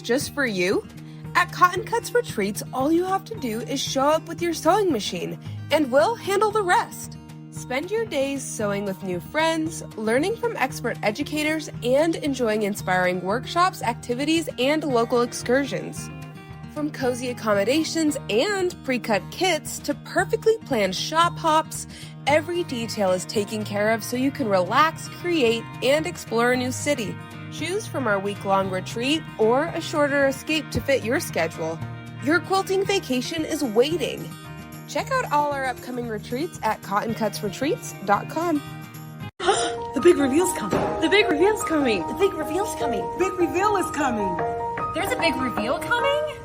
just for you? At Cotton Cuts Retreats, all you have to do is show up with your sewing machine, and we'll handle the rest. Spend your days sewing with new friends, learning from expert educators, and enjoying inspiring workshops, activities, and local excursions. From cozy accommodations and pre-cut kits to perfectly planned shop hops, every detail is taken care of so you can relax, create, and explore a new city. Choose from our week-long retreat or a shorter escape to fit your schedule. Your quilting vacation is waiting. Check out all our upcoming retreats at cottoncutsretreats.com. The big reveal's coming. The big reveal's coming. The big reveal's coming. The big reveal is coming. There's a big reveal coming?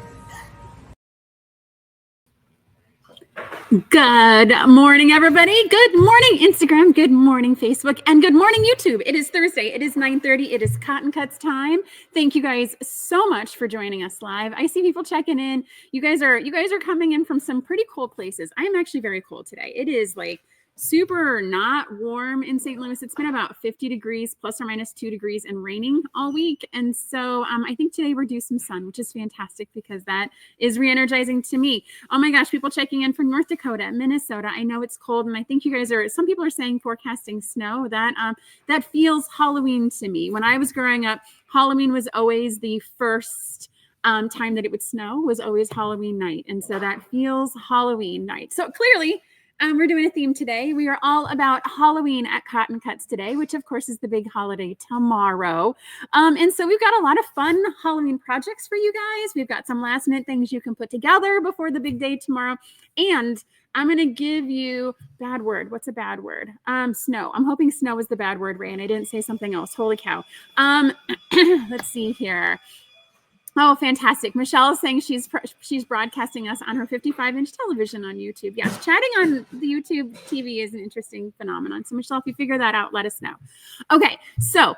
Good morning, everybody. Good morning, Instagram. Good morning, Facebook. And good morning, YouTube. It is Thursday. It is 9:30. It is Cotton Cuts time. Thank you guys so much for joining us live. I see people checking in. You guys are coming in from some pretty cold places. I am actually very cold today. It is like super not warm in St. Louis. It's been about 50 degrees plus or minus 2 degrees and raining all week. And so I think today we're due some sun, which is fantastic because that is re-energizing to me. Oh my gosh, people checking in from North Dakota, Minnesota. I know it's cold and I think you guys some people are saying forecasting snow. That feels Halloween to me. When I was growing up, Halloween was always the first time that it would snow, was always Halloween night. And so that feels Halloween night. So clearly, we're doing a theme today. We are all about Halloween at Cotton Cuts today, which of course is the big holiday tomorrow. And so we've got a lot of fun Halloween projects for you guys. We've got some last minute things you can put together before the big day tomorrow. And I'm going to give you bad word. What's a bad word? Snow. I'm hoping snow is the bad word, Ray, and I didn't say something else. Holy cow. Let's see here. Oh, fantastic. Michelle is saying she's broadcasting us on her 55-inch television on YouTube. Yes, chatting on the YouTube TV is an interesting phenomenon. So Michelle, if you figure that out, let us know. Okay, so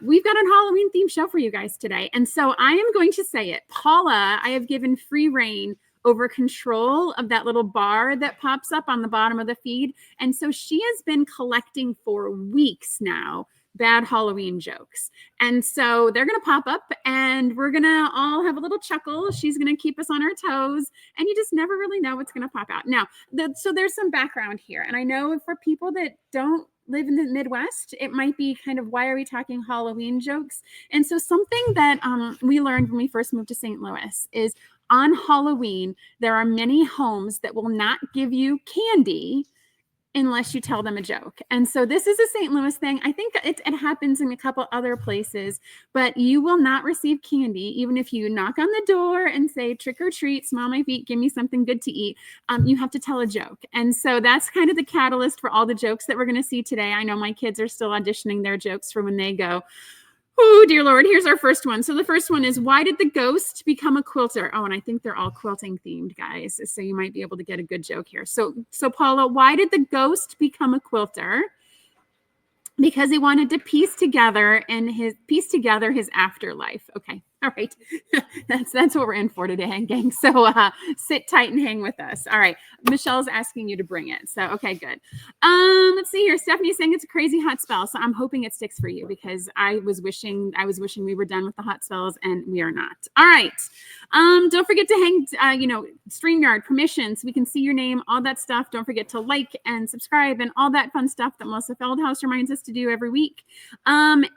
we've got a Halloween themed show for you guys today. And so I am going to say it. Paula, I have given free reign over control of that little bar that pops up on the bottom of the feed. And so she has been collecting for weeks now bad Halloween jokes. And so they're going to pop up and we're going to all have a little chuckle. She's going to keep us on our toes and you just never really know what's going to pop out. Now, so there's some background here. And I know for people that don't live in the Midwest, it might be kind of, why are we talking Halloween jokes? And so something that we learned when we first moved to St. Louis is on Halloween, there are many homes that will not give you candy unless you tell them a joke. And so this is a St. Louis thing. I think it happens in a couple other places, but you will not receive candy, even if you knock on the door and say, trick or treat, smell my feet, give me something good to eat. You have to tell a joke. And so that's kind of the catalyst for all the jokes that we're going to see today. I know my kids are still auditioning their jokes for when they go. Oh, dear Lord. Here's our first one. So the first one is, why did the ghost become a quilter? Oh, and I think they're all quilting themed, guys. So you might be able to get a good joke here. So Paula, why did the ghost become a quilter? Because he wanted to piece together his afterlife. Okay. All right. That's what we're in for today, gang. So sit tight and hang with us. All right. Michelle's asking you to bring it. So, okay, good. Let's see here. Stephanie's saying it's a crazy hot spell. So I'm hoping it sticks for you because I was wishing we were done with the hot spells and we are not. All right. Don't forget to hang, StreamYard permissions. We can see your name, all that stuff. Don't forget to like and subscribe and all that fun stuff that Melissa Feldhaus reminds us to do every week. And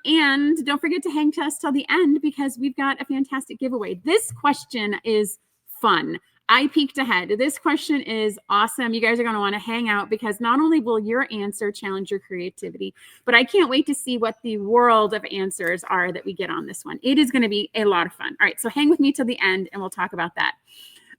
don't forget to hang to us till the end because we've got a fantastic giveaway. This question is fun. I peeked ahead. This question is awesome. You guys are going to want to hang out because not only will your answer challenge your creativity, but I can't wait to see what the world of answers are that we get on this one. It is going to be a lot of fun. All right, so hang with me till the end and we'll talk about that.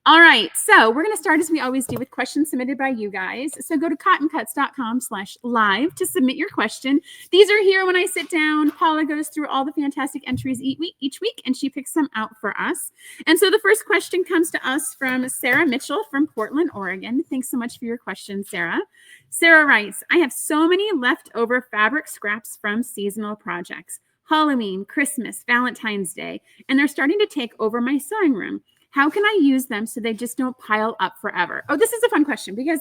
All right, so we're going to start as we always do with questions submitted by you guys. So go to cottoncuts.com/live to submit your question. These are here when I sit down. Paula goes through all the fantastic entries each week, and she picks them out for us. And so the first question comes to us from Sarah Mitchell from Portland, Oregon. Thanks so much for your question, Sarah. Sarah writes, I have so many leftover fabric scraps from seasonal projects, Halloween, Christmas, Valentine's Day, and they're starting to take over my sewing room. How can I use them so they just don't pile up forever? Oh, this is a fun question because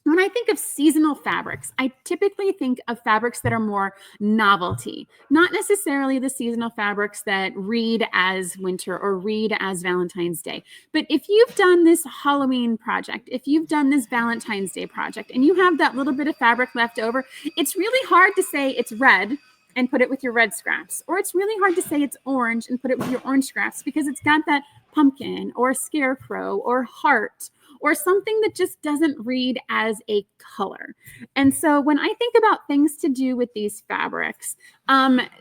When I think of seasonal fabrics, I typically think of fabrics that are more novelty, not necessarily the seasonal fabrics that read as winter or read as Valentine's Day. But if you've done this Halloween project, if you've done this Valentine's Day project, and you have that little bit of fabric left over, it's really hard to say it's red and put it with your red scraps, or it's really hard to say it's orange and put it with your orange scraps because it's got that pumpkin or scarecrow or heart or something that just doesn't read as a color. And so when I think about things to do with these fabrics,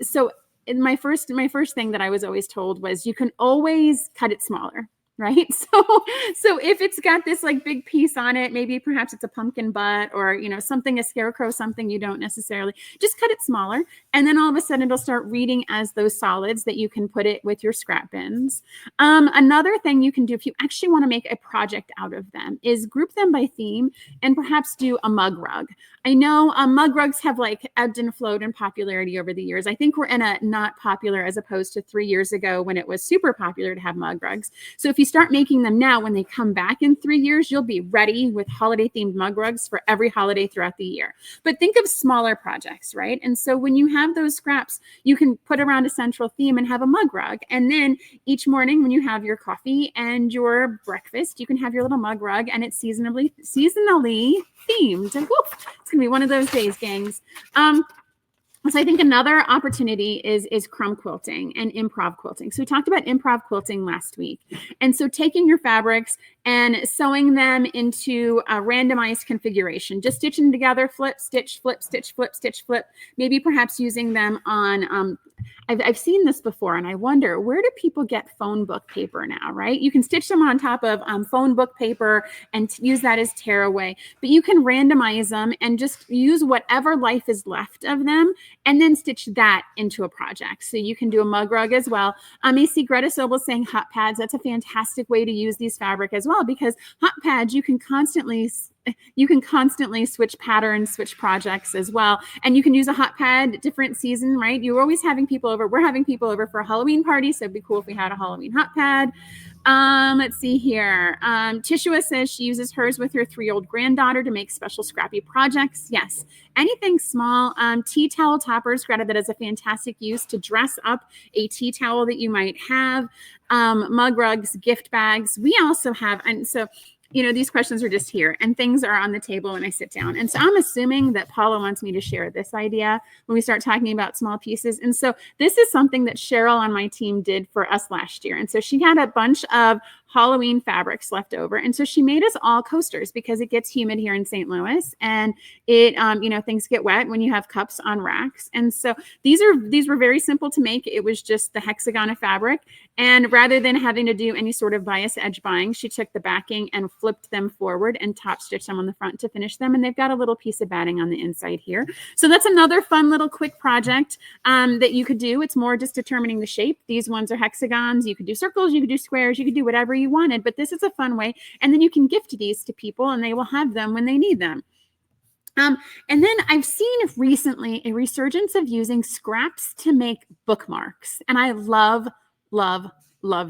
so in my first thing that I was always told was you can always cut it smaller. Right. So if it's got this like big piece on it, maybe perhaps it's a pumpkin butt or, you know, something, a scarecrow, something you don't necessarily, just cut it smaller. And then all of a sudden it'll start reading as those solids that you can put it with your scrap bins. Another thing you can do if you actually want to make a project out of them is group them by theme and perhaps do a mug rug. I know mug rugs have like ebbed and flowed in popularity over the years. I think we're in a not popular as opposed to 3 years ago when it was super popular to have mug rugs. So if you start making them now, when they come back in 3 years, you'll be ready with holiday themed mug rugs for every holiday throughout the year. But think of smaller projects, right? And so when you have those scraps, you can put around a central theme and have a mug rug. And then each morning when you have your coffee and your breakfast, you can have your little mug rug and it's seasonally themed. And whoop, it's gonna be one of those days, gangs. So I think another opportunity is crumb quilting and improv quilting. So we talked about improv quilting last week. And so taking your fabrics and sewing them into a randomized configuration, just stitching them together, flip, stitch, flip, stitch, flip, stitch, flip, maybe perhaps using them on, I've seen this before and I wonder, where do people get phone book paper now, right? You can stitch them on top of phone book paper and use that as tearaway, but you can randomize them and just use whatever life is left of them and then stitch that into a project. So you can do a mug rug as well. I see Greta Sobel saying hot pads. That's a fantastic way to use these fabric as well, because hot pads, you can constantly switch patterns, switch projects as well. And you can use a hot pad different season, right? You're always having people over. We're having people over for a Halloween party. So it'd be cool if we had a Halloween hot pad. Let's see here. Tishua says she uses hers with her 3-year-old granddaughter to make special scrappy projects. Yes, anything small. Tea towel toppers, Greta, that is a fantastic use to dress up a tea towel that you might have. Mug rugs, gift bags. We also have, and so you know, these questions are just here and things are on the table when I sit down. And so I'm assuming that Paula wants me to share this idea when we start talking about small pieces. And so this is something that Cheryl on my team did for us last year. And so she had a bunch of Halloween fabrics left over. And so she made us all coasters because it gets humid here in St. Louis and it, you know, things get wet when you have cups on racks. And so these were very simple to make. It was just the hexagon of fabric. And rather than having to do any sort of bias edge buying, she took the backing and flipped them forward and top stitched them on the front to finish them. And they've got a little piece of batting on the inside here. So that's another fun little quick project that you could do. It's more just determining the shape. These ones are hexagons. You could do circles, you could do squares, you could do whatever you wanted, but this is a fun way. And then you can gift these to people and they will have them when they need them. And then I've seen recently a resurgence of using scraps to make bookmarks. And I love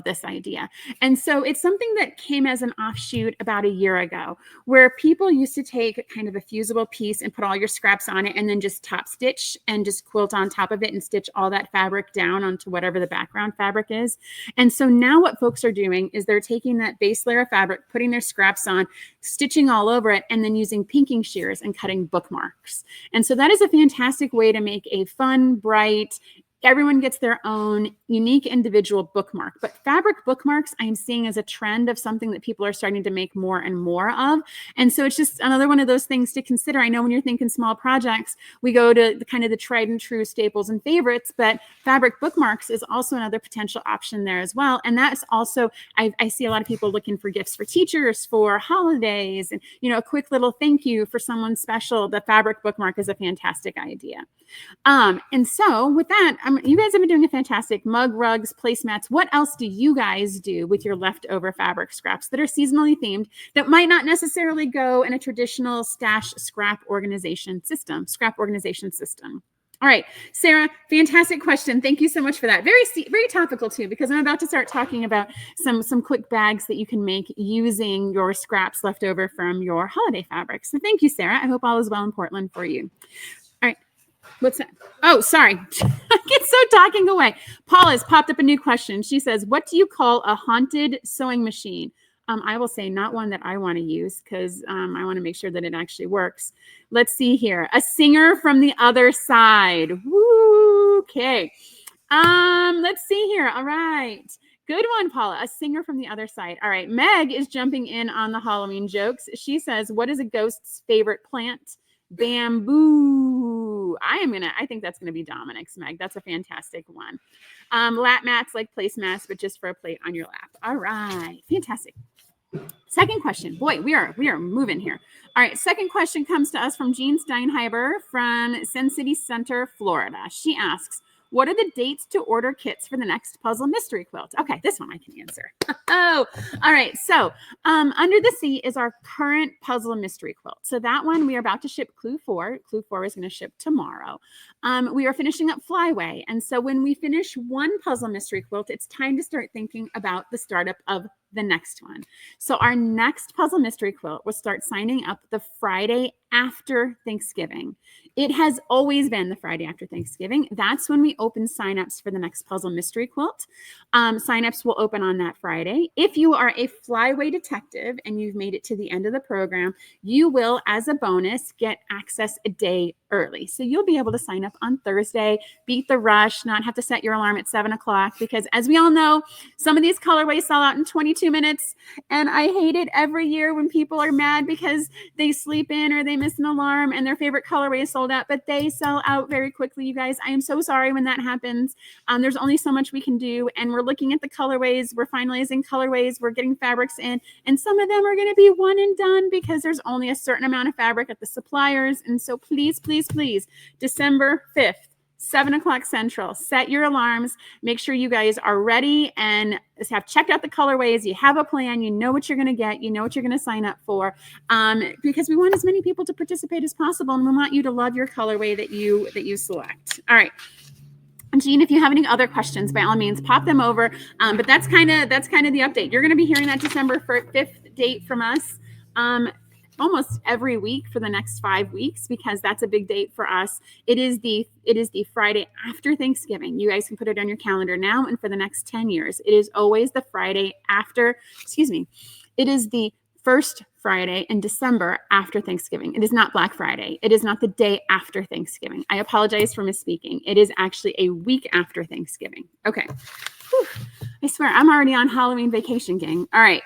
this idea. And so it's something that came as an offshoot about a year ago, where people used to take kind of a fusible piece and put all your scraps on it and then just top stitch and just quilt on top of it and stitch all that fabric down onto whatever the background fabric is. And so now what folks are doing is they're taking that base layer of fabric, putting their scraps on, stitching all over it, and then using pinking shears and cutting bookmarks. And so that is a fantastic way to make a fun, bright, everyone gets their own unique individual bookmark. But fabric bookmarks I'm seeing as a trend of something that people are starting to make more and more of. And so it's just another one of those things to consider. I know when you're thinking small projects, we go to kind of the tried and true staples and favorites, but fabric bookmarks is also another potential option there as well. And that's also, I see a lot of people looking for gifts for teachers, for holidays, and, you know, a quick little thank you for someone special. The fabric bookmark is a fantastic idea. And so with that, you guys have been doing a fantastic mug rugs, placemats. What else do you guys do with your leftover fabric scraps that are seasonally themed that might not necessarily go in a traditional stash scrap organization system? All right, Sarah, fantastic question. Thank you so much for that. Very topical too, because I'm about to start talking about some quick bags that you can make using your scraps left over from your holiday fabrics. So thank you, Sarah. I hope all is well in Portland for you. All right, what's that? Oh, sorry. I get so talking away. Paula's popped up a new question. She says, what do you call a haunted sewing machine? I will say not one that I want to use because I want to make sure that it actually works. Let's see here. A singer from the other side. Woo, okay. Let's see here. All right. Good one, Paula. A singer from the other side. All right. Meg is jumping in on the Halloween jokes. She says, what is a ghost's favorite plant? Bamboo. I think that's gonna be Dominic's, Meg. That's a fantastic one. Lap mats like placemats, but just for a plate on your lap. All right, fantastic. Second question. Boy, we are moving here. All right, second question comes to us from Jean Steinheiber from Sin City Center, Florida. She asks, what are the dates to order kits for the next puzzle mystery quilt? Okay, this one I can answer. Oh, all right. So Under the Sea is our current puzzle mystery quilt. So that one we are about to ship Clue 4. Clue 4 is going to ship tomorrow. We are finishing up Flyway. And so when we finish one puzzle mystery quilt, it's time to start thinking about the startup of the next one. So our next puzzle mystery quilt will start signing up the Friday after Thanksgiving. It has always been the Friday after Thanksgiving. That's when we open signups for the next puzzle mystery quilt. Signups will open on that Friday. If you are a Flyway detective and you've made it to the end of the program, you will, as a bonus, get access a day early. So you'll be able to sign up on Thursday, beat the rush, not have to set your alarm at 7 o'clock, because as we all know, some of these colorways sell out in 22 minutes. And I hate it every year when people are mad because they sleep in or they miss an alarm and their favorite colorway is sold out, but they sell out very quickly, you guys. I am so sorry when that happens. There's only so much we can do. And we're looking at the colorways. We're finalizing colorways. We're getting fabrics in. And some of them are going to be one and done because there's only a certain amount of fabric at the suppliers. And so please, please, please, December 5th, 7 o'clock Central, set your alarms. Make sure you guys are ready and have checked out the colorways. You have a plan. You know what you're going to get. You know what you're going to sign up for, because we want as many people to participate as possible, and we want you to love your colorway that you select. All right. Jean, if you have any other questions, by all means, pop them over. But that's kind of the update. You're going to be hearing that December 5th date from us almost every week for the next 5 weeks, because that's a big date for us. It is the Friday after Thanksgiving. You guys can put it on your calendar now and for the next 10 years. It is always the Friday after, it is the first Friday in December after Thanksgiving. It is not Black Friday. It is not the day after Thanksgiving. I apologize for misspeaking. It is actually a week after Thanksgiving. Okay. Whew. I swear I'm already on Halloween vacation, gang. All right.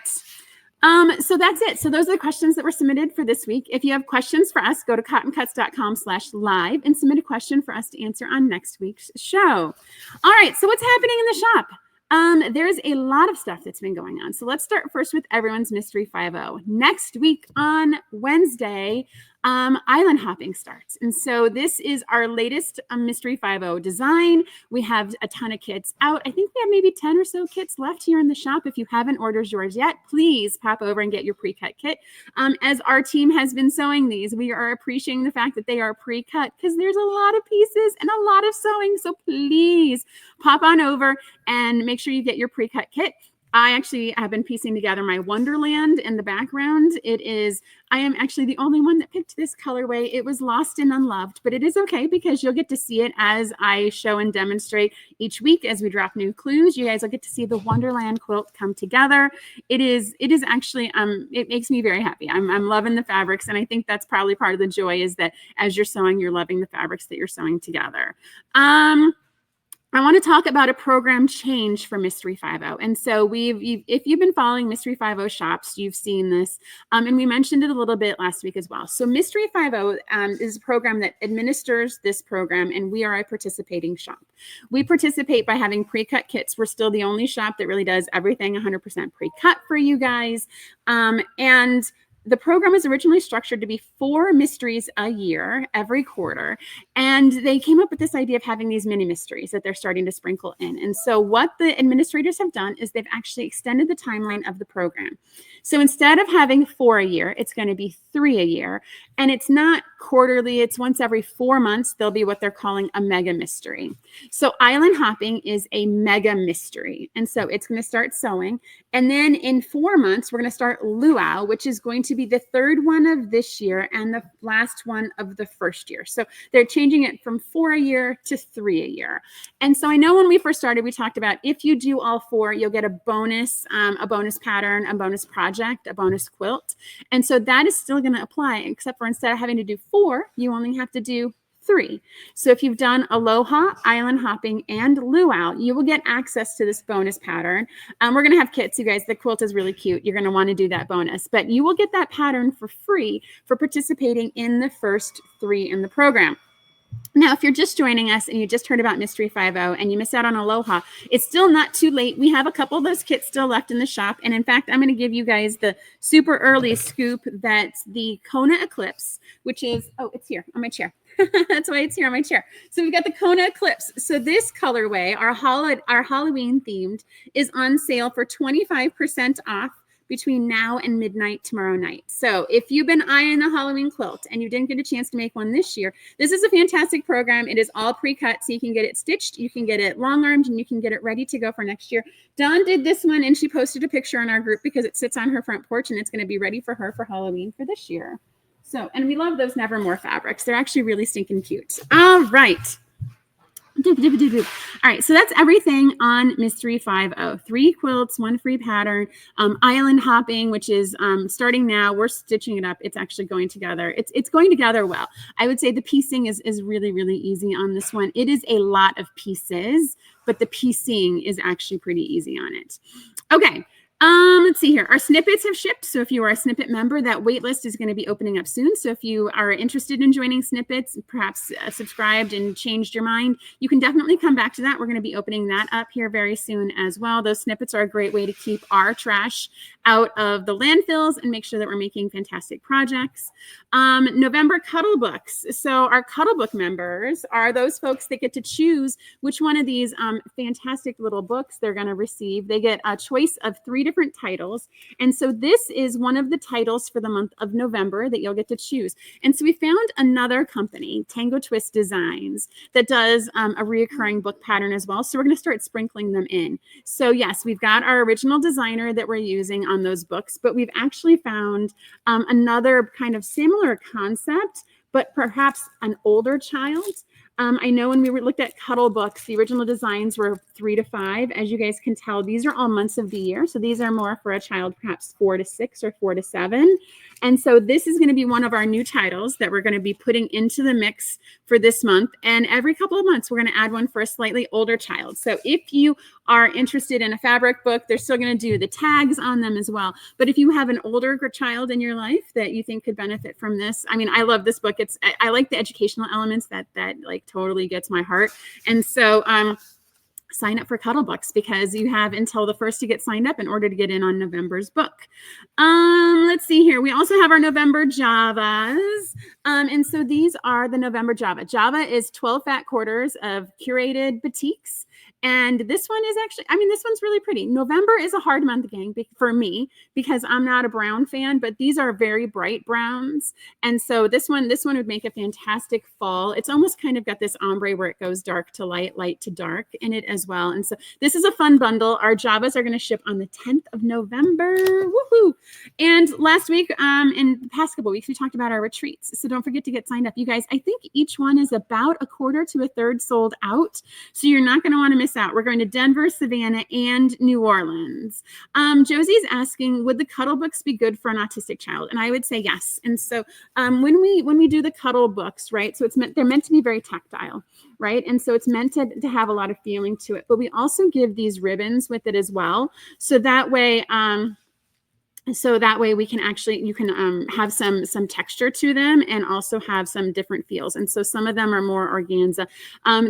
So that's it. So those are the questions that were submitted for this week. If you have questions for us, go to cottoncuts.com/live and submit a question for us to answer on next week's show. All right. So what's happening in the shop? There's a lot of stuff that's been going on. So let's start first with everyone's Mystery 5.0. Next week on Wednesday, island hopping starts. And so this is our latest Mystery 5.0 design. We have a ton of kits out. I think we have maybe 10 or so kits left here in the shop. If you haven't ordered yours yet, please pop over and get your pre-cut kit. As our team has been sewing these, we are appreciating the fact that they are pre-cut because there's a lot of pieces and a lot of sewing. So please pop on over and make sure you get your pre-cut kit. I actually have been piecing together my Wonderland in the background. I am actually the only one that picked this colorway. It was lost and unloved, but it is okay because you'll get to see it as I show and demonstrate each week as we drop new clues. You guys will get to see the Wonderland quilt come together. It is actually, it makes me very happy. I'm loving the fabrics, and I think that's probably part of the joy is that as you're sewing, you're loving the fabrics that you're sewing together. I want to talk about a program change for Mystery 5.0. And so if you've been following Mystery 5.0 shops, you've seen this. And we mentioned it a little bit last week as well. So Mystery 5.0 is a program that administers this program, and we are a participating shop. We participate by having pre-cut kits. We're still the only shop that really does everything 100% pre-cut for you guys. And the program was originally structured to be 4 mysteries a year, every quarter. And they came up with this idea of having these mini mysteries that they're starting to sprinkle in. And so what the administrators have done is they've actually extended the timeline of the program. So instead of having 4 a year, it's going to be 3 a year. And it's not quarterly, it's once every 4 months. There'll be what they're calling a mega mystery. So island hopping is a mega mystery. And so it's going to start sewing. And then in 4 months, we're going to start luau, which is going to be the third one of this year and the last one of the first year. So they're changing it from 4 a year to 3 a year. And so I know when we first started, we talked about if you do all 4, you'll get a bonus pattern, a bonus project, a bonus quilt. And so that is still going to apply, except for instead of having to do 4, you only have to do 3. So if you've done aloha, island hopping, and luau, you will get access to this bonus pattern. We're going to have kits, you guys. The quilt is really cute. You're going to want to do that bonus, but you will get that pattern for free for participating in the first 3 in the program. Now, if you're just joining us and you just heard about Mystery 50 and you missed out on Aloha, it's still not too late. We have a couple of those kits still left in the shop. And in fact, I'm going to give you guys the super early scoop that the Kona Eclipse, which is, oh, it's here on my chair. That's why it's here on my chair. So we've got the Kona Eclipse. So this colorway, our Halloween themed, is on sale for 25% off between now and midnight tomorrow night. So if you've been eyeing the Halloween quilt and you didn't get a chance to make one this year, this is a fantastic program. It is all pre-cut, so you can get it stitched, you can get it long-armed, and you can get it ready to go for next year. Dawn did this one, and she posted a picture on our group because it sits on her front porch, and it's going to be ready for her for Halloween for this year. So, and we love those Nevermore fabrics. They're actually really stinking cute. All right. All right, so that's everything on Mystery 50. 3 quilts, 1 free pattern, island hopping, which is starting now. We're stitching it up. It's actually going together. It's going together well. I would say the piecing is really, really easy on this one. It is a lot of pieces, but the piecing is actually pretty easy on it. Okay. Let's see here. Our snippets have shipped. So if you are a snippet member, that wait list is going to be opening up soon. So if you are interested in joining snippets, perhaps subscribed and changed your mind, you can definitely come back to that. We're going to be opening that up here very soon as well. Those snippets are a great way to keep our trash out of the landfills and make sure that we're making fantastic projects. November Cuddle Books. So our Cuddle Book members are those folks that get to choose which one of these fantastic little books they're going to receive. They get a choice of 3 different titles. And so this is one of the titles for the month of November that you'll get to choose. And so we found another company, Tango Twist Designs, that does a reoccurring book pattern as well. So we're going to start sprinkling them in. So yes, we've got our original designer that we're using on those books, but we've actually found another kind of similar concept, but perhaps an older child. I know when we looked at Cuddle Books, the original designs were 3 to 5. As you guys can tell, these are all months of the year. So these are more for a child, perhaps 4 to 6 or 4 to 7. And so this is going to be one of our new titles that we're going to be putting into the mix for this month. And every couple of months, we're going to add one for a slightly older child. So if you are interested in a fabric book, they're still going to do the tags on them as well. But if you have an older child in your life that you think could benefit from this, I mean, I love this book. I like the educational elements that like totally gets my heart. And so sign up for Cuddle Books because you have until the 1st to get signed up in order to get in on November's book. Let's see here. We also have our November Javas. And so these are the November Java. Java is 12 fat quarters of curated batiks. And this one is actually, I mean, this one's really pretty. November is a hard month, gang, for me, because I'm not a brown fan, but these are very bright browns. And so this one would make a fantastic fall. It's almost kind of got this ombre where it goes dark to light, light to dark in it as well. And so this is a fun bundle. Our Javas are going to ship on the 10th of November. Woohoo! And last week, in the past couple of weeks, we talked about our retreats. So don't forget to get signed up. You guys, I think each one is about a quarter to a third sold out. So you're not going to want to miss out. We're going to Denver, Savannah, and New Orleans. Josie's asking, would the Cuddle Books be good for an autistic child? And I would say yes. And so when we do the Cuddle Books, right? So they're meant to be very tactile, right? And so it's meant to have a lot of feeling to it. But we also give these ribbons with it as well. So that way, we can actually, you can have some texture to them and also have some different feels. And so some of them are more organza.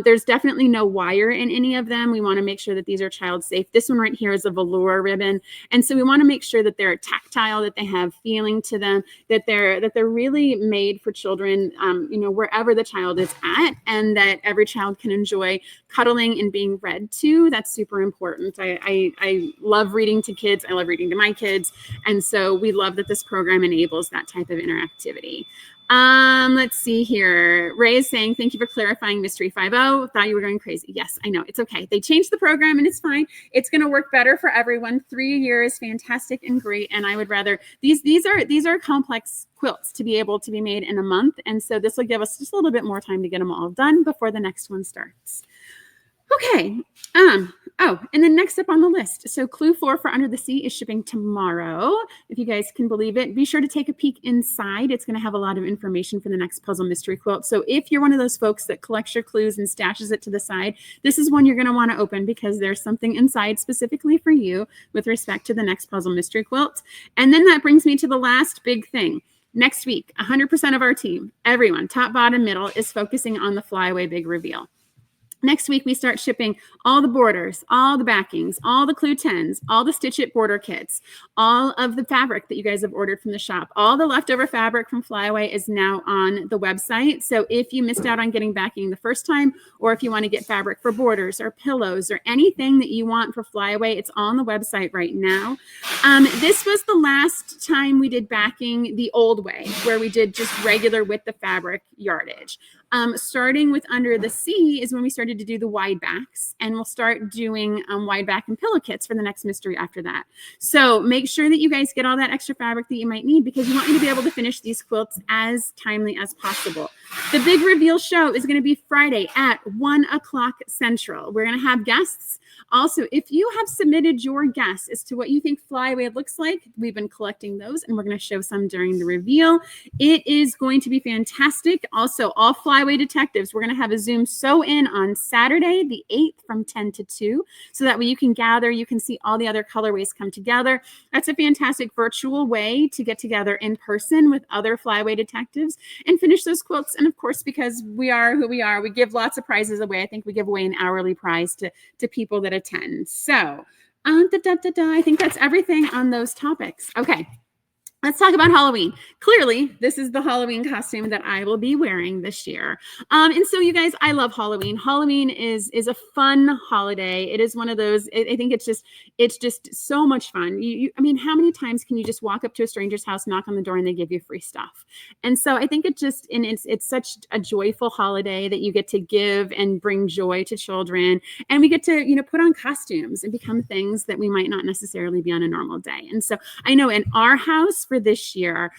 There's definitely no wire in any of them. We want to make sure that these are child safe. This one right here is a velour ribbon. And so we want to make sure that they're tactile, that they have feeling to them, that they're really made for children, wherever the child is at, and that every child can enjoy cuddling and being read to. That's super important. I love reading to kids. I love reading to my kids. And so we love that this program enables that type of interactivity. Let's see here. Ray is saying, thank you for clarifying Mystery 5.0. Thought you were going crazy. Yes, I know. It's okay. They changed the program and it's fine. It's going to work better for everyone. 3 years, fantastic and great. And I would rather, these are complex quilts to be able to be made in a month. And so this will give us just a little bit more time to get them all done before the next one starts. Okay. Oh, and then next up on the list. So clue 4 for Under the Sea is shipping tomorrow. If you guys can believe it, be sure to take a peek inside. It's going to have a lot of information for the next puzzle mystery quilt. So if you're one of those folks that collects your clues and stashes it to the side, this is one you're going to want to open because there's something inside specifically for you with respect to the next puzzle mystery quilt. And then that brings me to the last big thing. Next week, 100% of our team, everyone, top, bottom, middle, is focusing on the Flyaway Big Reveal. Next week, we start shipping all the borders, all the backings, all the Clue 10s, all the Stitch It border kits, all of the fabric that you guys have ordered from the shop. All the leftover fabric from Flyaway is now on the website. So if you missed out on getting backing the first time, or if you want to get fabric for borders or pillows or anything that you want for Flyaway, it's on the website right now. This was the last time we did backing the old way, where we did just regular with the fabric yardage. Starting with Under the Sea is when we started to do the wide backs, and we'll start doing wide back and pillow kits for the next mystery after that. So make sure that you guys get all that extra fabric that you might need, because you want you to be able to finish these quilts as timely as possible. The big reveal show is going to be Friday at 1 o'clock Central. We're going to have guests. Also, if you have submitted your guess as to what you think Flyaway looks like, we've been collecting those, and we're going to show some during the reveal. It is going to be fantastic. Also, all Flyaway detectives, we're going to have a Zoom sew-in on Saturday, the 8th from 10 to 2, so that way you can gather, you can see all the other colorways come together. That's a fantastic virtual way to get together in person with other Flyaway detectives and finish those quilts. And of course, because we are who we are, we give lots of prizes away. I think we give away an hourly prize to people that attend. So I think that's everything on those topics. Okay. Let's talk about Halloween. Clearly, this is the Halloween costume that I will be wearing this year. And so you guys, I love Halloween. Halloween is a fun holiday. It is one of those, I think it's just so much fun. I mean, how many times can you just walk up to a stranger's house, knock on the door, and they give you free stuff? And so I think it's such a joyful holiday that you get to give and bring joy to children. And we get to, put on costumes and become things that we might not necessarily be on a normal day. And so I know in our house, for this year,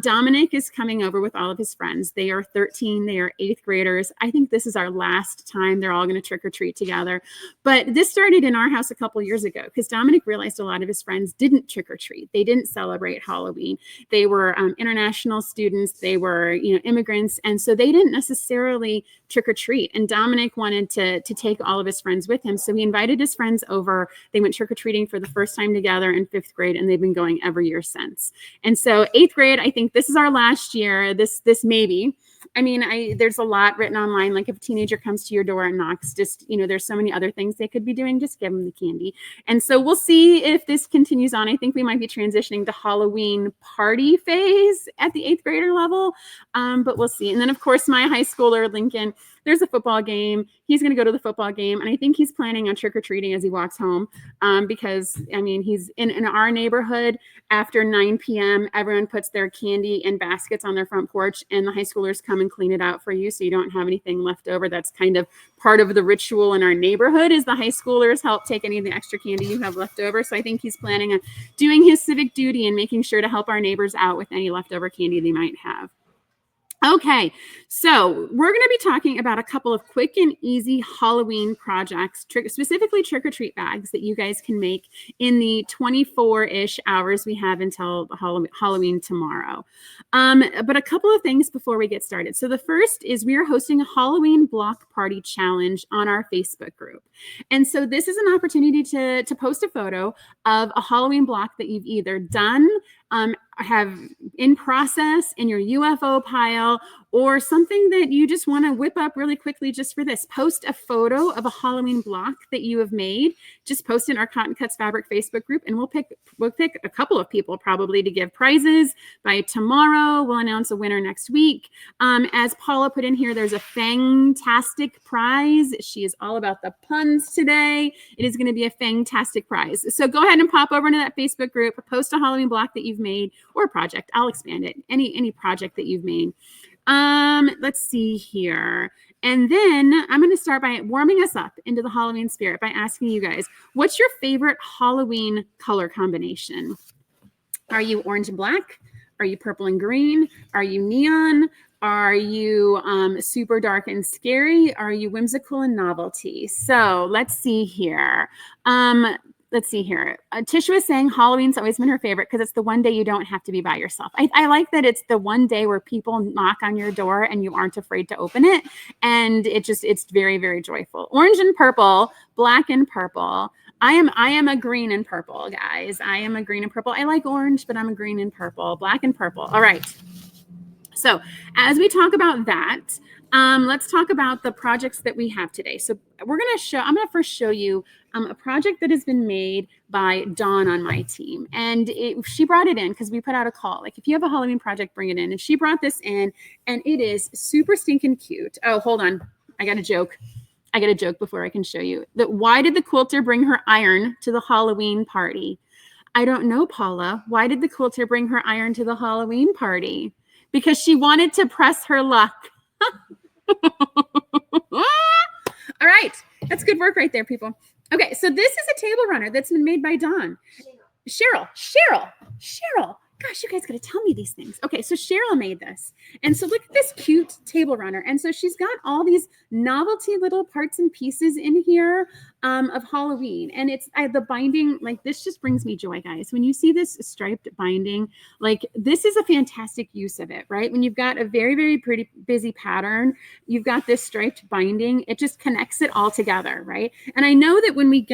Dominic is coming over with all of his friends. They are 13, they are 8th graders. I think this is our last time they're all going to trick or treat together. But this started in our house a couple years ago because Dominic realized a lot of his friends didn't trick or treat. They didn't celebrate Halloween. They were international students. They were, immigrants. And so they didn't necessarily trick or treat. And Dominic wanted to take all of his friends with him. So he invited his friends over. They went trick or treating for the first time together in 5th grade, and they've been going every year since. And so 8th grade, I think this is our last year. This maybe. I mean, there's a lot written online. Like if a teenager comes to your door and knocks, just, there's so many other things they could be doing. Just give them the candy. And so we'll see if this continues on. I think we might be transitioning to Halloween party phase at the 8th grader level. But we'll see. And then, of course, my high schooler, Lincoln, there's a football game. He's going to go to the football game. And I think he's planning on trick-or-treating as he walks home because, he's in our neighborhood after 9 p.m. Everyone puts their candy in baskets on their front porch, and the high schoolers come and clean it out for you so you don't have anything left over. That's kind of part of the ritual in our neighborhood is the high schoolers help take any of the extra candy you have left over. So I think he's planning on doing his civic duty and making sure to help our neighbors out with any leftover candy they might have. Okay, so we're going to be talking about a couple of quick and easy Halloween projects, specifically trick-or-treat bags that you guys can make in the 24-ish hours we have until Halloween tomorrow. But a couple of things before we get started. So the first is we are hosting a Halloween block party challenge on our Facebook group. And so this is an opportunity to post a photo of a Halloween block that you've either done have in process in your UFO pile, or something that you just want to whip up really quickly just for this. Post a photo of a Halloween block that you have made. Just post in our Cotton Cuts Fabric Facebook group, and we'll pick a couple of people probably to give prizes by tomorrow. We'll announce a winner next week. As Paula put in here, there's a fantastic prize. She is all about the puns today. It is going to be a fantastic prize. So go ahead and pop over into that Facebook group, post a Halloween block that you've made, or a project. I'll expand it. Any project that you've made. Let's see here. And then I'm going to start by warming us up into the Halloween spirit by asking you guys, what's your favorite Halloween color combination? Are you orange and black? Are you purple and green? Are you neon? Are you super dark and scary? Are you whimsical and novelty? So let's see here. Tisha was saying Halloween's always been her favorite because it's the one day you don't have to be by yourself. I like that it's the one day where people knock on your door and you aren't afraid to open it. And it's very, very joyful. Orange and purple, black and purple. I am a green and purple, guys. I am a green and purple. I like orange, but I'm a green and purple, black and purple. All right. So as we talk about that, let's talk about the projects that we have today. So I'm going to first show you a project that has been made by Dawn on my team. And she brought it in because we put out a call. Like, if you have a Halloween project, bring it in. And she brought this in, and it is super stinking cute. Oh, hold on. I got a joke before I can show you. Why did the quilter bring her iron to the Halloween party? I don't know, Paula. Why did the quilter bring her iron to the Halloween party? Because she wanted to press her luck. All right. That's good work right there, people. Okay. So this is a table runner that's been made by Dawn. Cheryl. Gosh, you guys got to tell me these things. Okay. So Cheryl made this. And so look at this cute table runner. And so she's got all these novelty little parts and pieces in here of Halloween. And it's the binding, like, this just brings me joy, guys. When you see this striped binding, like, this is a fantastic use of it, right? When you've got a very, very pretty busy pattern, you've got this striped binding, it just connects it all together, right? And I know that when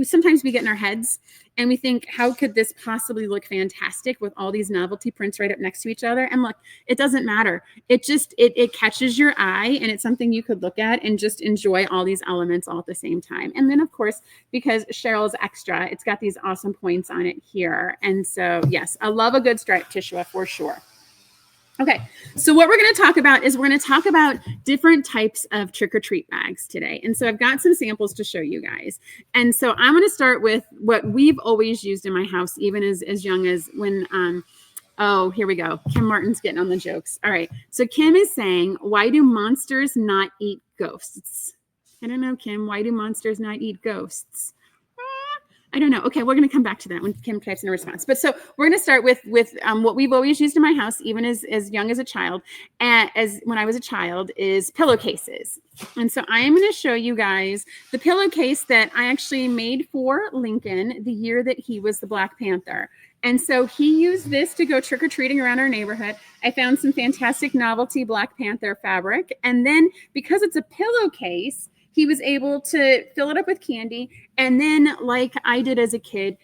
sometimes we get in our heads and we think, how could this possibly look fantastic with all these novelty prints right up next to each other? And look, it doesn't matter. It catches your eye, and it's something you could look at and just enjoy all these elements all at the same time. And then, of course, because Cheryl's extra, it's got these awesome points on it here. And so, yes, I love a good striped tissue for sure. Okay, so what we're going to talk about is we're going to talk about different types of trick-or-treat bags today. And so I've got some samples to show you guys. And so I'm going to start with what we've always used in my house, even as young as when, oh, here we go. Kim Martin's getting on the jokes. All right, so Kim is saying, why do monsters not eat ghosts? I don't know, Kim. Why do monsters not eat ghosts? I don't know. Okay, we're going to come back to that when Kim types in a response. But so we're going to start with what we've always used in my house, even as young as a child, as when I was a child, is pillowcases. And so I am going to show you guys the pillowcase that I actually made for Lincoln the year that he was the Black Panther. And so he used this to go trick-or-treating around our neighborhood. I found some fantastic novelty Black Panther fabric. And then because it's a pillowcase, he was able to fill it up with candy. And then, like I did as a kid,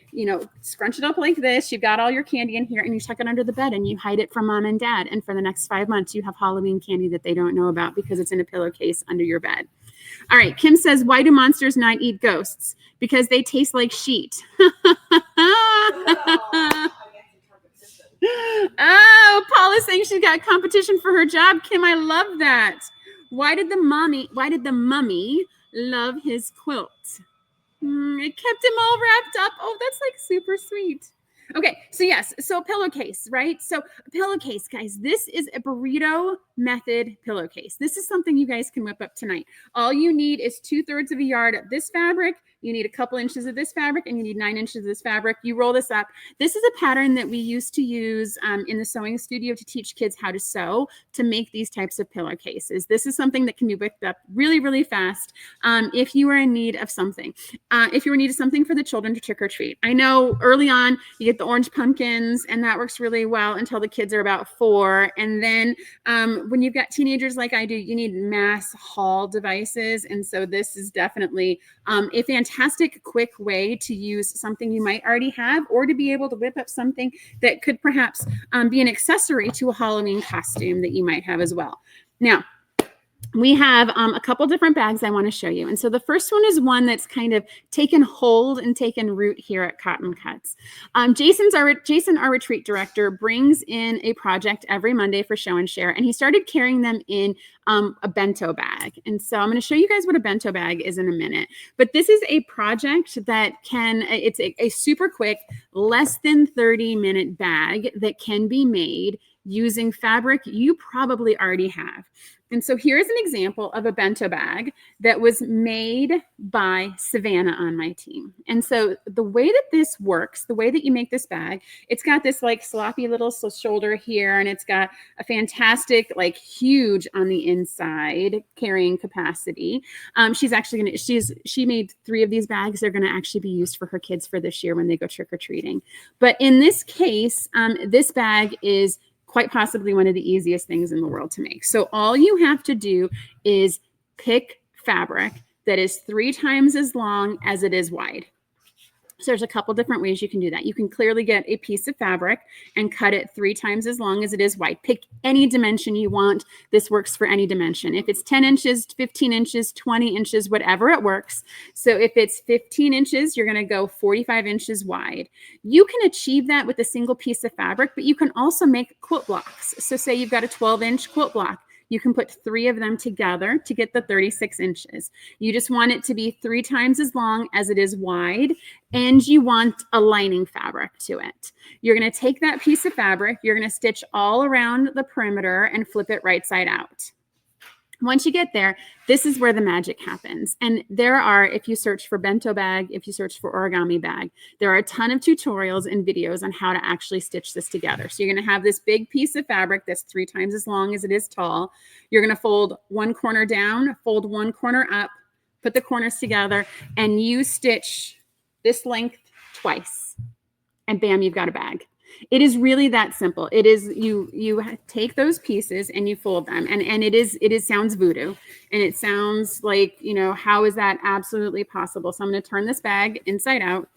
scrunch it up like this. You've got all your candy in here, and you tuck it under the bed and you hide it from mom and dad. And for the next 5 months, you have Halloween candy that they don't know about because it's in a pillowcase under your bed. All right. Kim says, why do monsters not eat ghosts? Because they taste like sheet. Oh, Paula's saying she's got competition for her job. Kim, I love that. Why did the mummy love his quilt? It kept him all wrapped up. Oh, that's like super sweet. Okay, so yes, so a pillowcase, right? So a pillowcase, guys, this is a burrito method pillowcase. This is something you guys can whip up tonight. All you need is 2/3 of a yard of this fabric. You need a couple inches of this fabric, and you need 9 inches of this fabric. You roll this up. This is a pattern that we used to use in the sewing studio to teach kids how to sew, to make these types of pillowcases. This is something that can be whipped up really, really fast if you are in need of something. If you are in need of something for the children to trick or treat. I know early on you get the orange pumpkins, and that works really well until the kids are about 4. And then When you've got teenagers like I do, you need mass haul devices. And so this is definitely a fantastic, quick way to use something you might already have, or to be able to whip up something that could perhaps be an accessory to a Halloween costume that you might have as well. Now, we have a couple different bags I want to show you. And so the first one is one that's kind of taken hold and taken root here at Cotton Cuts. Jason, our retreat director, brings in a project every Monday for show and share, and he started carrying them in a bento bag. And so I'm going to show you guys what a bento bag is in a minute. But this is a project that it's a super quick, less than 30-minute bag that can be made using fabric you probably already have. And so here's an example of a bento bag that was made by Savannah on my team. And so the way that this works, the way that you make this bag, it's got this like sloppy little shoulder here, and it's got a fantastic, like huge on the inside carrying capacity. She's actually going to, she made 3 of these bags. They're going to actually be used for her kids for this year when they go trick-or-treating. But in this case, this bag is quite possibly one of the easiest things in the world to make. So all you have to do is pick fabric that is 3 times as long as it is wide. So there's a couple different ways you can do that. You can clearly get a piece of fabric and cut it 3 times as long as it is wide. Pick any dimension you want. This works for any dimension. If it's 10 inches, 15 inches, 20 inches, whatever, it works. So if it's 15 inches, you're going to go 45 inches wide. You can achieve that with a single piece of fabric, but you can also make quilt blocks. So say you've got a 12-inch quilt block. You can put 3 of them together to get the 36 inches. You just want it to be 3 times as long as it is wide, and you want a lining fabric to it. You're going to take that piece of fabric, you're going to stitch all around the perimeter and flip it right side out. Once you get there, this is where the magic happens. And there are, if you search for bento bag, if you search for origami bag, there are a ton of tutorials and videos on how to actually stitch this together. So you're going to have this big piece of fabric that's 3 times as long as it is tall. You're going to fold one corner down, fold one corner up, put the corners together, and you stitch this length twice. And bam, you've got a bag. It is really that simple. It is, you take those pieces and you fold them, and it sounds voodoo, and it sounds like, you know, how is that absolutely possible? So I'm going to turn this bag inside out,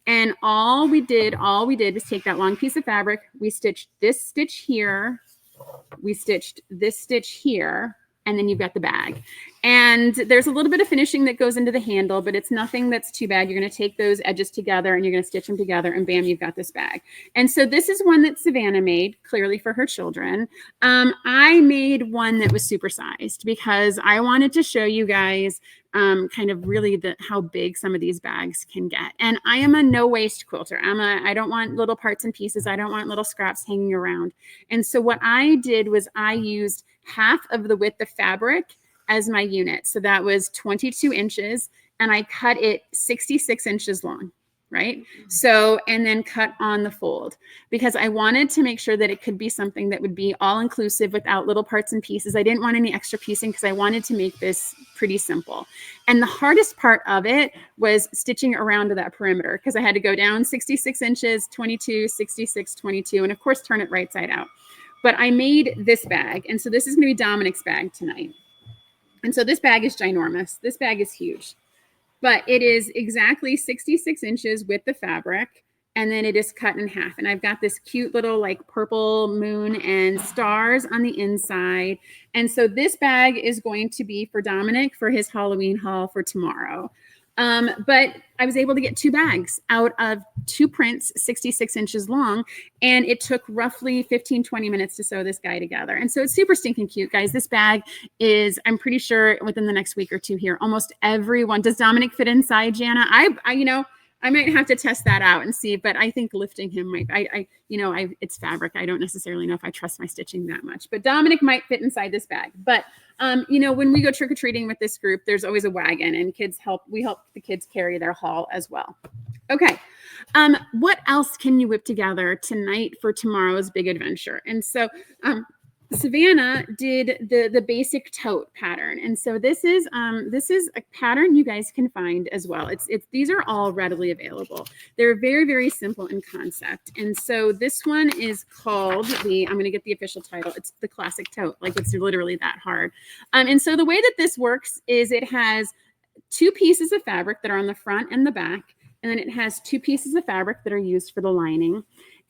and all we did was take that long piece of fabric. We stitched this stitch here. We stitched this stitch here. And then you've got the bag. And there's a little bit of finishing that goes into the handle, but it's nothing that's too bad. You're going to take those edges together and you're going to stitch them together, and bam, you've got this bag. And so this is one that Savannah made clearly for her children. I made one that was supersized because I wanted to show you guys kind of really how big some of these bags can get. And I am a no waste quilter. I don't want little parts and pieces. I don't want little scraps hanging around. And so what I did was I used half of the width of fabric as my unit. So that was 22 inches, and I cut it 66 inches long, right? So, and then cut on the fold, because I wanted to make sure that it could be something that would be all inclusive without little parts and pieces. I didn't want any extra piecing because I wanted to make this pretty simple. And the hardest part of it was stitching around to that perimeter, because I had to go down 66 inches, 22, 66, 22, and of course, turn it right side out. But I made this bag. And so this is going to be Dominic's bag tonight. And so this bag is ginormous. This bag is huge. But it is exactly 66 inches with the fabric. And then it is cut in half. And I've got this cute little like purple moon and stars on the inside. And so this bag is going to be for Dominic for his Halloween haul for tomorrow. But I was able to get 2 bags out of 2 prints, 66 inches long, and it took roughly 15-20 minutes to sew this guy together. And so it's super stinking cute, guys. This bag is, I'm pretty sure within the next week or 2 here, almost everyone. Does Dominic fit inside, Jana? I might have to test that out and see, but I think lifting him might, it's fabric. I don't necessarily know if I trust my stitching that much, but Dominic might fit inside this bag. But, when we go trick-or-treating with this group, there's always a wagon, and we help the kids carry their haul as well. Okay. What else can you whip together tonight for tomorrow's big adventure? And so, Savannah did the basic tote pattern. And so this is a pattern you guys can find as well. These are all readily available. They're very, very simple in concept. And so this one is called I'm going to get the official title. It's the classic tote. Like, it's literally that hard. And so the way that this works is it has 2 pieces of fabric that are on the front and the back. And then it has 2 pieces of fabric that are used for the lining.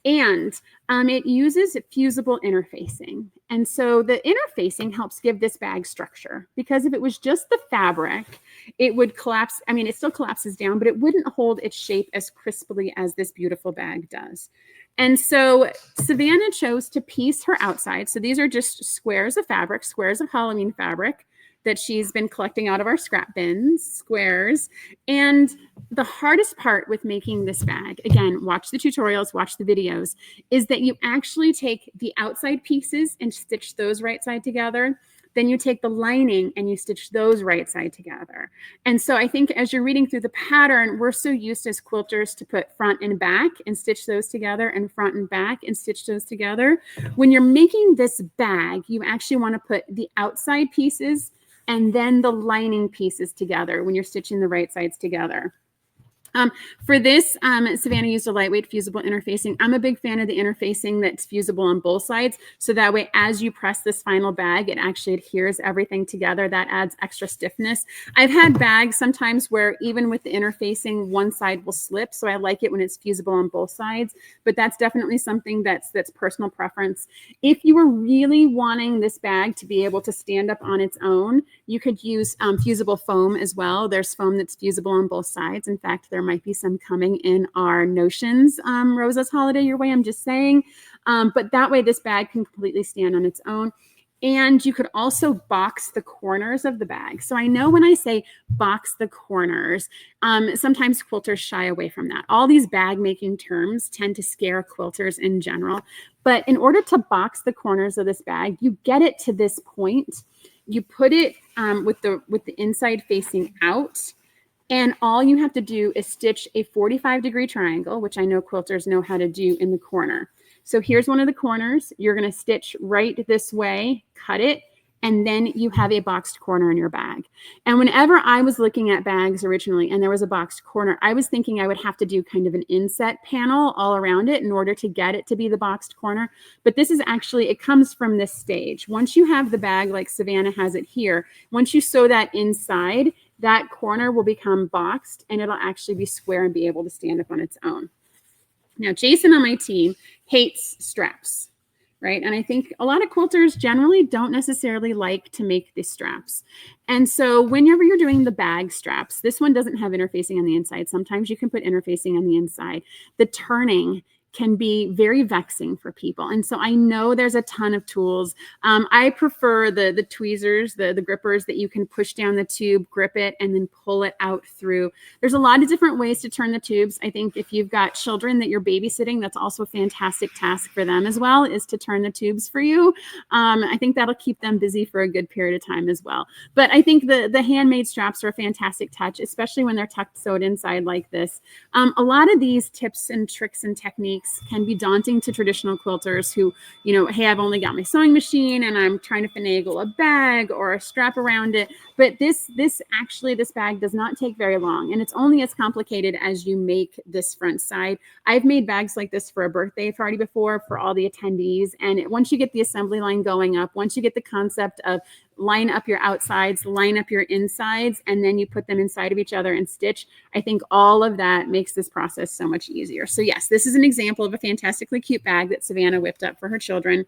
And it uses fusible interfacing. And so the interfacing helps give this bag structure, because if it was just the fabric, it would collapse. I mean, it still collapses down, but it wouldn't hold its shape as crisply as this beautiful bag does. And so Savannah chose to piece her outside. So these are just squares of fabric, squares of Halloween fabric that she's been collecting out of our scrap bins, squares. And the hardest part with making this bag, again, watch the tutorials, watch the videos, is that you actually take the outside pieces and stitch those right side together. Then you take the lining and you stitch those right side together. And so I think as you're reading through the pattern, we're so used as quilters to put front and back and stitch those together, and front and back and stitch those together. When you're making this bag, you actually want to put the outside pieces and then the lining pieces together when you're stitching the right sides together. For this, Savannah used a lightweight fusible interfacing. I'm a big fan of the interfacing that's fusible on both sides. So that way, as you press this final bag, it actually adheres everything together. That adds extra stiffness. I've had bags sometimes where even with the interfacing, one side will slip. So I like it when it's fusible on both sides, but that's definitely something that's personal preference. If you were really wanting this bag to be able to stand up on its own, you could use fusible foam as well. There's foam that's fusible on both sides. In fact, there might be some coming in our Notions Rosa's Holiday Your Way, I'm just saying. But that way this bag can completely stand on its own. And you could also box the corners of the bag. So I know when I say box the corners, sometimes quilters shy away from that. All these bag making terms tend to scare quilters in general. But in order to box the corners of this bag, you get it to this point. You put it with the inside facing out. And all you have to do is stitch a 45-degree triangle, which I know quilters know how to do, in the corner. So here's one of the corners. You're going to stitch right this way, cut it, and then you have a boxed corner in your bag. And whenever I was looking at bags originally and there was a boxed corner, I was thinking I would have to do kind of an inset panel all around it in order to get it to be the boxed corner. But this is actually, it comes from this stage. Once you have the bag like Savannah has it here, once you sew that inside, that corner will become boxed and it'll actually be square and be able to stand up on its own. Now, Jason on my team hates straps, right? And I think a lot of quilters generally don't necessarily like to make the straps. And so whenever you're doing the bag straps, this one doesn't have interfacing on the inside. Sometimes you can put interfacing on the inside. The turning can be very vexing for people. And so I know there's a ton of tools. I prefer the tweezers, the grippers that you can push down the tube, grip it, and then pull it out through. There's a lot of different ways to turn the tubes. I think if you've got children that you're babysitting, that's also a fantastic task for them as well, is to turn the tubes for you. I think that'll keep them busy for a good period of time as well. But I think the handmade straps are a fantastic touch, especially when they're tucked sewed inside like this. A lot of these tips and tricks and techniques can be daunting to traditional quilters who, hey, I've only got my sewing machine and I'm trying to finagle a bag or a strap around it. But this bag does not take very long, and it's only as complicated as you make this front side. I've made bags like this for a birthday party before for all the attendees. And once you get the assembly line going up, once you get the concept of line up your outsides, line up your insides, and then you put them inside of each other and stitch, I think all of that makes this process so much easier. So yes, this is an example of a fantastically cute bag that Savannah whipped up for her children.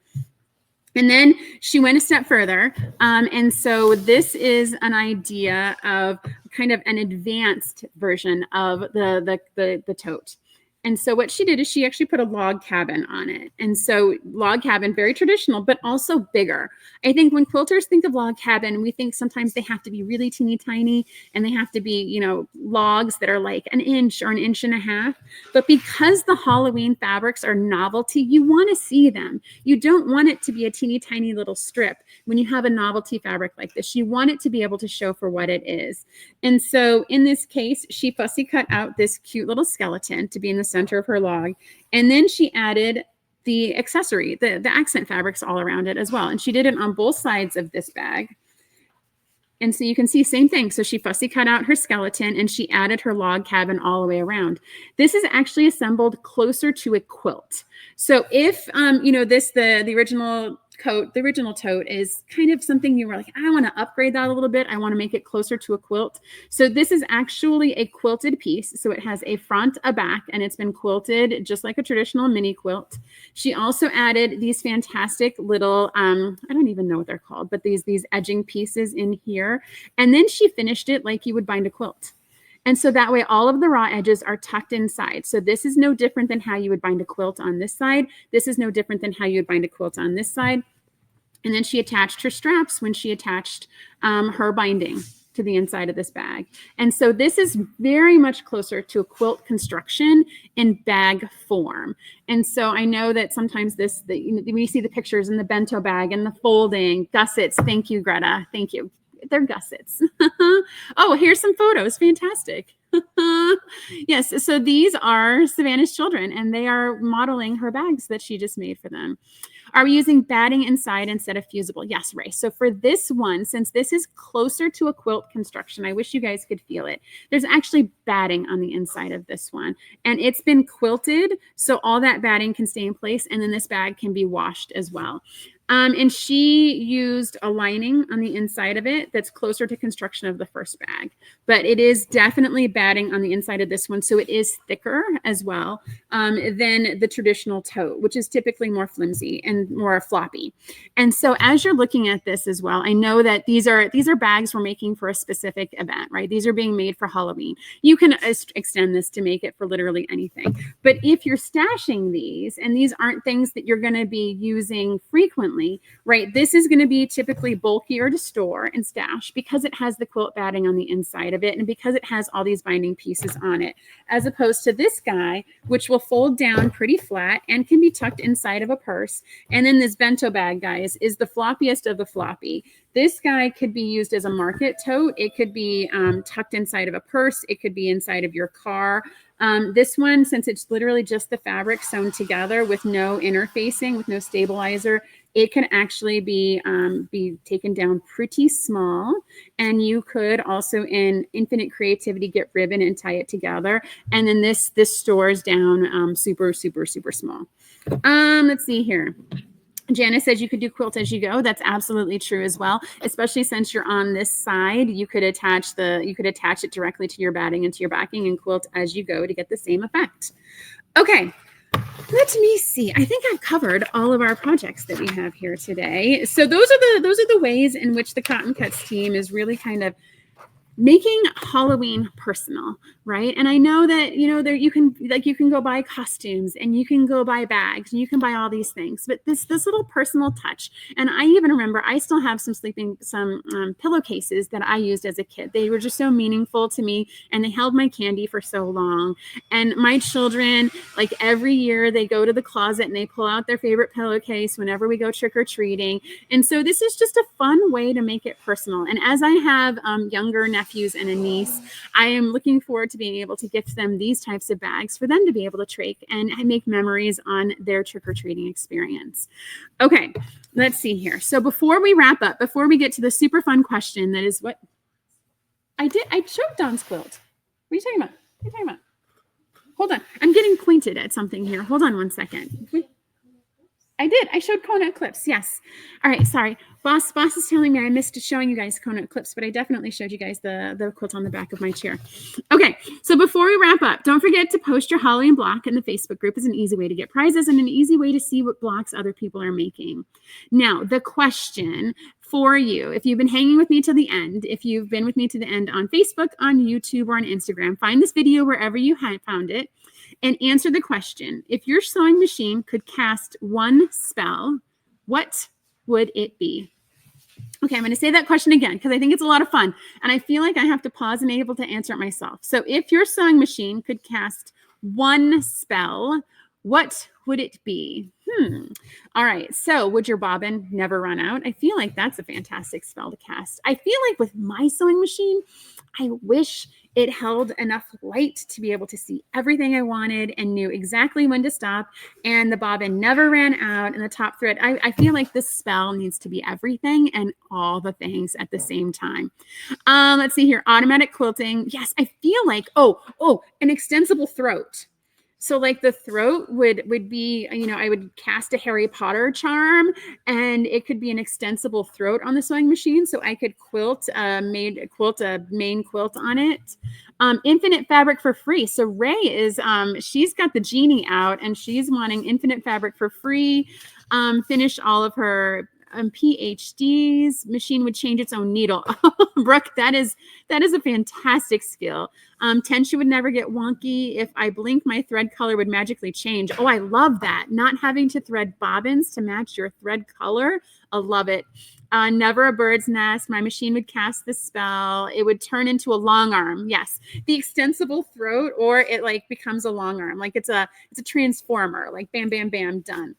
And then she went a step further. And so this is an idea of kind of an advanced version of the tote. And so what she did is she actually put a log cabin on it. And so log cabin, very traditional, but also bigger. I think when quilters think of log cabin, we think sometimes they have to be really teeny tiny and they have to be, logs that are like an inch or an inch and a half. But because the Halloween fabrics are novelty, you want to see them. You don't want it to be a teeny tiny little strip. When you have a novelty fabric like this, you want it to be able to show for what it is. And so in this case, she fussy cut out this cute little skeleton to be in the center of her log. And then she added accessory, the accent fabrics all around it as well. And she did it on both sides of this bag. And so you can see same thing. So she fussy cut out her skeleton and she added her log cabin all the way around. This is actually assembled closer to a quilt. So if, the original coat, the original tote is kind of something you were like, I want to upgrade that a little bit. I want to make it closer to a quilt. So this is actually a quilted piece. So it has a front, a back, and it's been quilted just like a traditional mini quilt. She also added these fantastic little, I don't even know what they're called, but these edging pieces in here. And then she finished it like you would bind a quilt. And so that way all of the raw edges are tucked inside. So this is no different than how you would bind a quilt on this side. This is no different than how you would bind a quilt on this side. And then she attached her straps when she attached her binding to the inside of this bag. And so this is very much closer to a quilt construction in bag form. And so I know that sometimes when you see the pictures in the bento bag and the folding, gussets, thank you, Greta, thank you. They're gussets. Oh, here's some photos. Fantastic. Yes. So these are Savannah's children, and they are modeling her bags that she just made for them. Are we using batting inside instead of fusible? Yes, Ray. So for this one, since this is closer to a quilt construction, I wish you guys could feel it. There's actually batting on the inside of this one, and it's been quilted. So all that batting can stay in place, and then this bag can be washed as well. And she used a lining on the inside of it that's closer to construction of the first bag, but it is definitely batting on the inside of this one. So it is thicker as well than the traditional tote, which is typically more flimsy and more floppy. And so as you're looking at this as well, I know that these are bags we're making for a specific event, right? These are being made for Halloween. You can extend this to make it for literally anything. But if you're stashing these, and these aren't things that you're going to be using frequently, right? This is going to be typically bulkier to store and stash because it has the quilt batting on the inside of it and because it has all these binding pieces on it, as opposed to this guy, which will fold down pretty flat and can be tucked inside of a purse. And then this bento bag, guys, is the floppiest of the floppy. This guy could be used as a market tote. It could be tucked inside of a purse. It could be inside of your car. This one, since it's literally just the fabric sewn together with no interfacing, with no stabilizer, it can actually be taken down pretty small. And you could also, in infinite creativity, get ribbon and tie it together. And then this stores down super, super, super small. Let's see here. Janice says you could do quilt as you go. That's absolutely true as well. Especially since you're on this side, you could attach it directly to your batting and to your backing and quilt as you go to get the same effect. Okay. Let me see. I think I've covered all of our projects that we have here today. So those are the ways in which the Cotton Cuts team is really kind of making Halloween personal, right? And I know that, there you can go buy costumes and you can go buy bags and you can buy all these things, but this little personal touch. And I even remember I still have some pillowcases that I used as a kid. They were just so meaningful to me and they held my candy for so long. And my children, like every year they go to the closet and they pull out their favorite pillowcase whenever we go trick-or-treating. And so this is just a fun way to make it personal. And as I have younger nephews and a niece, I am looking forward to being able to gift them these types of bags for them to be able to trick and make memories on their trick-or-treating experience. Okay, let's see here. So before we wrap up, before we get to the super fun question, that is what I showed Dawn's quilt. What are you talking about? What are you talking about? Hold on. I'm getting pointed at something here. Hold on one second. I did. I showed Kona Eclipse. Yes. All right. Sorry. Boss is telling me I missed showing you guys Kona Eclipse, but I definitely showed you guys the quilt on the back of my chair. Okay. So before we wrap up, don't forget to post your Halloween block in the Facebook group. Is an easy way to get prizes and an easy way to see what blocks other people are making. Now, the question for you, if you've been hanging with me to the end, if you've been with me to the end on Facebook, on YouTube, or on Instagram, find this video wherever you found it. And answer the question. If your sewing machine could cast one spell, what would it be? Okay, I'm going to say that question again because I think it's a lot of fun. And I feel like I have to pause and be able to answer it myself. So if your sewing machine could cast one spell, what would it be? All right. So, would your bobbin never run out? I feel like that's a fantastic spell to cast. I feel like with my sewing machine, I wish it held enough light to be able to see everything I wanted and knew exactly when to stop. And the bobbin never ran out. And the top thread, I feel like this spell needs to be everything and all the things at the same time. Let's see here. Automatic quilting. Yes, I feel like, an extensible throat. So like the throat would be, I would cast a Harry Potter charm and it could be an extensible throat on the sewing machine. So I could quilt a main quilt on it. Infinite fabric for free. So Ray is, she's got the genie out and she's wanting infinite fabric for free. Finish all of her PhDs. Machine would change its own needle. Brooke, that is a fantastic skill. Tension would never get wonky. If I blink, my thread color would magically change. Oh, I love that. Not having to thread bobbins to match your thread color. I love it. Never a bird's nest. My machine would cast the spell. It would turn into a long arm. Yes, the extensible throat, or it like becomes a long arm. Like it's a transformer. Like bam, bam, bam, done.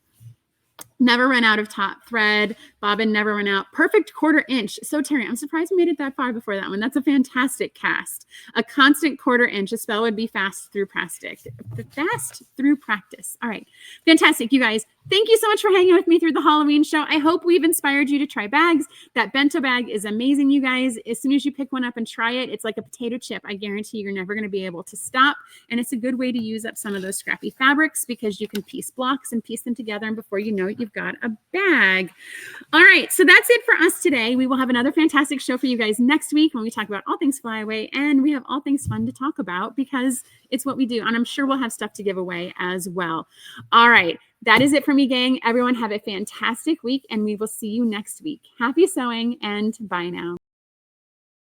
Never run out of top thread. Bobbin never run out. Perfect 1/4 inch. So Terry, I'm surprised we made it that far before that one. That's a fantastic cast. A constant 1/4 inch. A spell would be fast through practice. Fast through practice. All right. Fantastic, you guys. Thank you so much for hanging with me through the Halloween show. I hope we've inspired you to try bags. That bento bag is amazing, you guys. As soon as you pick one up and try it, it's like a potato chip. I guarantee you're never going to be able to stop. And it's a good way to use up some of those scrappy fabrics because you can piece blocks and piece them together. And before you know it, you've got a bag. All right. So that's it for us today. We will have another fantastic show for you guys next week when we talk about all things fly away. And we have all things fun to talk about because it's what we do. And I'm sure we'll have stuff to give away as well. All right. That is it for me, gang. Everyone have a fantastic week, and we will see you next week. Happy sewing, and bye now.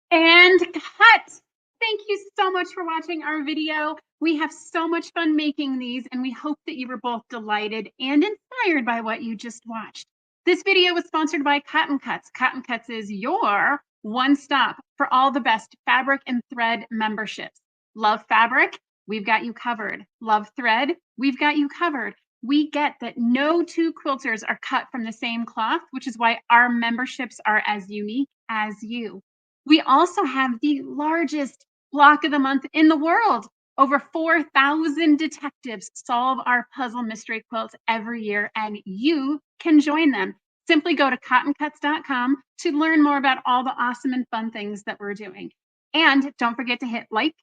And cut! Thank you so much for watching our video. We have so much fun making these, and we hope that you were both delighted and inspired by what you just watched. This video was sponsored by Cotton Cuts. Cotton Cuts is your one stop for all the best fabric and thread memberships. Love fabric? We've got you covered. Love thread? We've got you covered. We get that no two quilters are cut from the same cloth, which is why our memberships are as unique as you. We also have the largest block of the month in the world. Over 4,000 detectives solve our puzzle mystery quilts every year, and you can join them. Simply go to cottoncuts.com to learn more about all the awesome and fun things that we're doing. And don't forget to hit like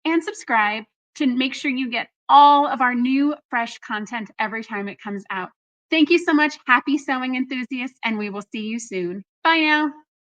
and subscribe to make sure you get all of our new fresh content every time it comes out. Thank you so much. Happy sewing enthusiasts, and we will see you soon. Bye now.